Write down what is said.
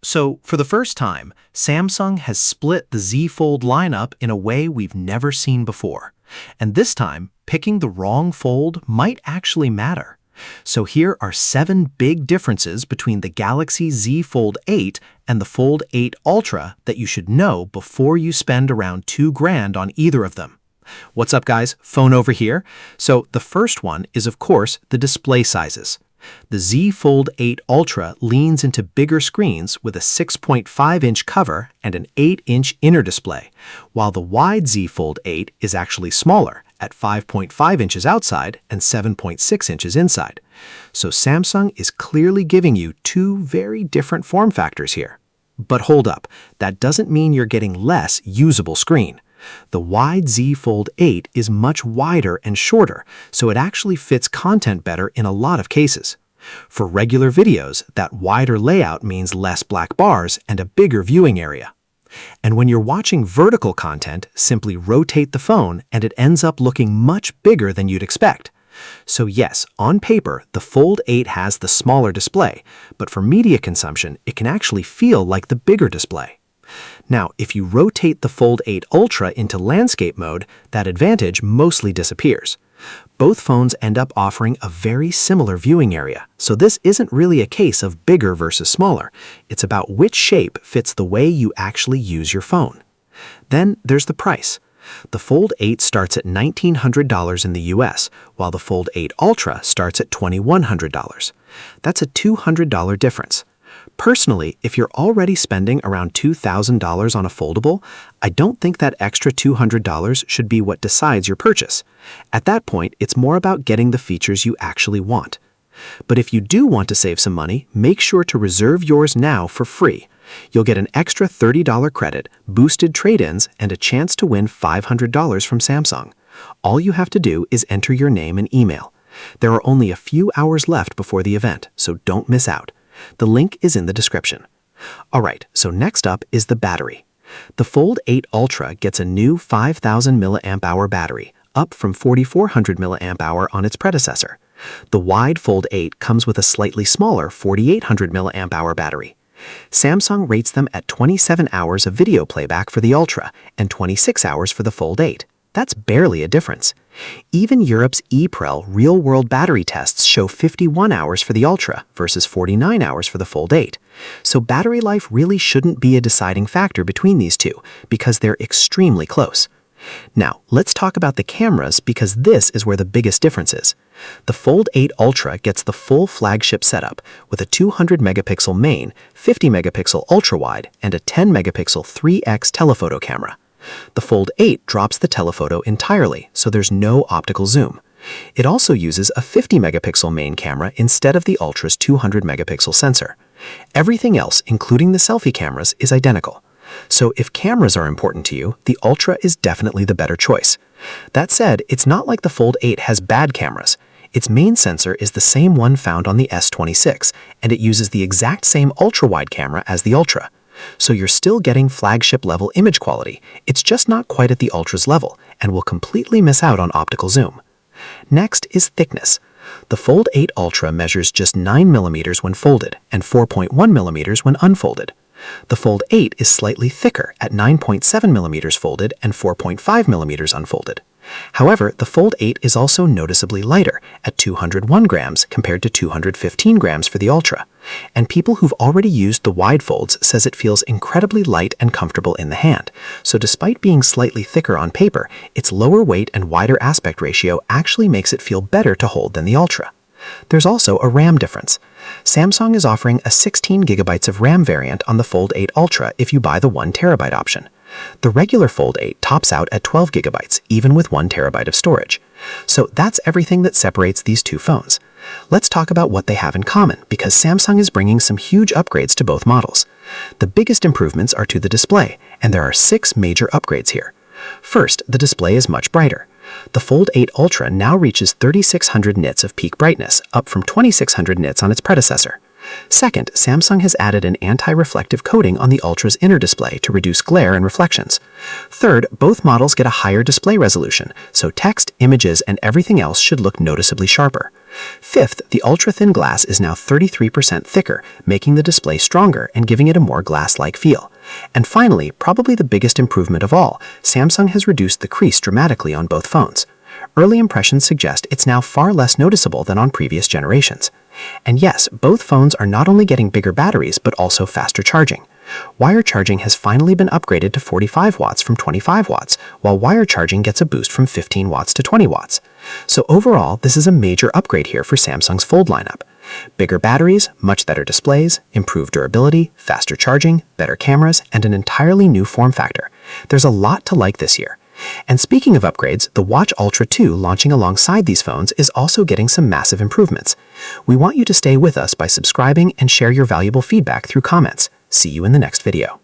So, for the first time, Samsung has split the Z Fold lineup in a way we've never seen before. And this time, picking the wrong fold might actually matter. So here are 7 big differences between the Galaxy Z Fold 8 and the Fold 8 Ultra that you should know before you spend around $2,000 on either of them. What's up, guys? Phone over here. So the first one is, of course, the display sizes. The Z Fold 8 Ultra leans into bigger screens with a 6.5-inch cover and an 8-inch inner display, while the wide Z Fold 8 is actually smaller at 5.5 inches outside and 7.6 inches inside. So Samsung is clearly giving you 2 very different form factors here. But hold up, that doesn't mean you're getting less usable screen. The wide Z Fold 8 is much wider and shorter, so it actually fits content better in a lot of cases. For regular videos, that wider layout means less black bars and a bigger viewing area. And when you're watching vertical content, simply rotate the phone and it ends up looking much bigger than you'd expect. So yes, on paper, the Fold 8 has the smaller display, but for media consumption, it can actually feel like the bigger display. Now, if you rotate the Fold 8 Ultra into landscape mode, that advantage mostly disappears. Both phones end up offering a very similar viewing area, so this isn't really a case of bigger versus smaller. It's about which shape fits the way you actually use your phone. Then there's the price. The Fold 8 starts at $1,900 in the US, while the Fold 8 Ultra starts at $2,100. That's a $200 difference. Personally, if you're already spending around $2,000 on a foldable, I don't think that extra $200 should be what decides your purchase. At that point, it's more about getting the features you actually want. But if you do want to save some money, make sure to reserve yours now for free. You'll get an extra $30 credit, boosted trade-ins, and a chance to win $500 from Samsung. All you have to do is enter your name and email. There are only a few hours left before the event, so don't miss out. The link is in the description. Alright, so next up is the battery. The Fold 8 Ultra gets a new 5,000 mAh battery, up from 4,400 mAh on its predecessor. The wide Fold 8 comes with a slightly smaller 4,800 mAh battery. Samsung rates them at 27 hours of video playback for the Ultra and 26 hours for the Fold 8. That's barely a difference. Even Europe's ePrel real-world battery tests show 51 hours for the Ultra versus 49 hours for the Fold 8. So battery life really shouldn't be a deciding factor between these two because they're extremely close. Now, let's talk about the cameras because this is where the biggest difference is. The Fold 8 Ultra gets the full flagship setup with a 200-megapixel main, 50-megapixel ultra-wide, and a 10-megapixel 3x telephoto camera. The Fold 8 drops the telephoto entirely, so there's no optical zoom. It also uses a 50-megapixel main camera instead of the Ultra's 200-megapixel sensor. Everything else, including the selfie cameras, is identical. So if cameras are important to you, the Ultra is definitely the better choice. That said, it's not like the Fold 8 has bad cameras. Its main sensor is the same one found on the S26, and it uses the exact same ultra-wide camera as the Ultra. So you're still getting flagship-level image quality, it's just not quite at the Ultra's level, and will completely miss out on optical zoom. Next is thickness. The Fold 8 Ultra measures just 9mm when folded and 4.1mm when unfolded. The Fold 8 is slightly thicker at 9.7mm folded and 4.5mm unfolded. However, the Fold 8 is also noticeably lighter at 201 grams compared to 215 grams for the Ultra. And people who've already used the wide folds says it feels incredibly light and comfortable in the hand. So despite being slightly thicker on paper, its lower weight and wider aspect ratio actually makes it feel better to hold than the Ultra. There's also a RAM difference. Samsung is offering a 16 GB of RAM variant on the Fold 8 Ultra if you buy the 1TB option. The regular Fold 8 tops out at 12 GB, even with 1TB of storage. So that's everything that separates these two phones. Let's talk about what they have in common, because Samsung is bringing some huge upgrades to both models. The biggest improvements are to the display, and there are 6 major upgrades here. First, the display is much brighter. The Fold 8 Ultra now reaches 3600 nits of peak brightness, up from 2600 nits on its predecessor. Second, Samsung has added an anti-reflective coating on the Ultra's inner display to reduce glare and reflections. Third, both models get a higher display resolution, so text, images, and everything else should look noticeably sharper. Fifth, the ultra-thin glass is now 33% thicker, making the display stronger and giving it a more glass-like feel. And finally, probably the biggest improvement of all, Samsung has reduced the crease dramatically on both phones. Early impressions suggest it's now far less noticeable than on previous generations. And yes, both phones are not only getting bigger batteries, but also faster charging. Wire charging has finally been upgraded to 45 watts from 25 watts, while wire charging gets a boost from 15 watts to 20 watts. So overall, this is a major upgrade here for Samsung's Fold lineup. Bigger batteries, much better displays, improved durability, faster charging, better cameras, and an entirely new form factor. There's a lot to like this year. And speaking of upgrades, the Watch Ultra 2 launching alongside these phones is also getting some massive improvements. We want you to stay with us by subscribing and share your valuable feedback through comments. See you in the next video.